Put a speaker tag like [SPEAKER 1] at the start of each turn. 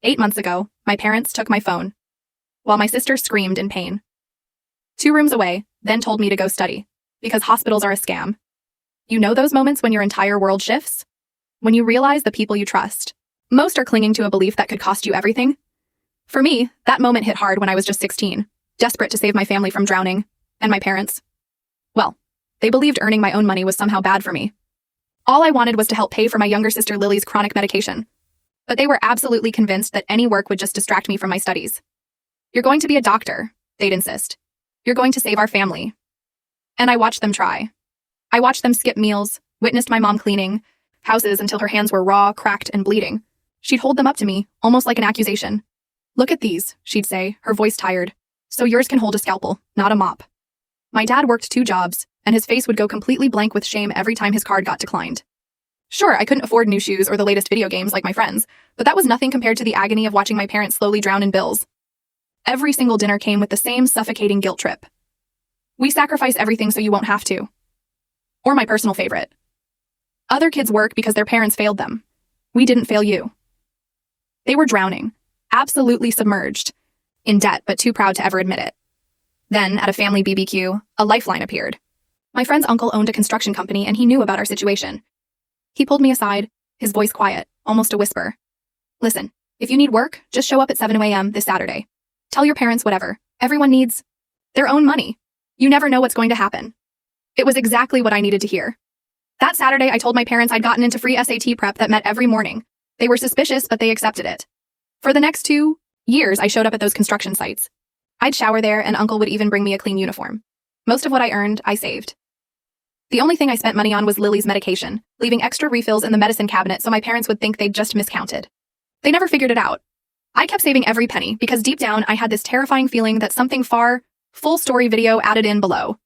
[SPEAKER 1] 8 months ago, my parents took my phone, while my sister screamed in pain. 2 rooms away, then told me to go study, because hospitals are a scam. You know those moments when your entire world shifts? When you realize the people you trust. Most are clinging to a belief that could cost you everything. For me, that moment hit hard when I was just 16, desperate to save my family from drowning, and my parents. Well, they believed earning my own money was somehow bad for me. All I wanted was to help pay for my younger sister Lily's chronic medication. But they were absolutely convinced that any work would just distract me from my studies. You're going to be a doctor, they'd insist. You're going to save our family. And I watched them try. I watched them skip meals, witnessed my mom cleaning houses until her hands were raw, cracked, and bleeding. She'd hold them up to me, almost like an accusation. "Look at these," she'd say, her voice tired. "So yours can hold a scalpel, not a mop." My dad worked 2 jobs, and his face would go completely blank with shame every time his card got declined. Sure, I couldn't afford new shoes or the latest video games like my friends, but that was nothing compared to the agony of watching my parents slowly drown in bills. Every single dinner came with the same suffocating guilt trip. "We sacrifice everything so you won't have to." Or my personal favorite. "Other kids work because their parents failed them. We didn't fail you." They were drowning, absolutely submerged, in debt but too proud to ever admit it. Then, at a family BBQ, a lifeline appeared. My friend's uncle owned a construction company and he knew about our situation. He pulled me aside, his voice quiet, almost a whisper. "Listen, if you need work, just show up at 7 a.m. this Saturday. Tell your parents whatever. Everyone needs their own money. You never know what's going to happen." It was exactly what I needed to hear. That Saturday, I told my parents I'd gotten into free SAT prep that met every morning. They were suspicious, but they accepted it. For the next 2 years, I showed up at those construction sites. I'd shower there, and Uncle would even bring me a clean uniform. Most of what I earned, I saved. The only thing I spent money on was Lily's medication, leaving extra refills in the medicine cabinet so my parents would think they'd just miscounted. They never figured it out. I kept saving every penny because deep down I had this terrifying feeling that something far, full story video added in below.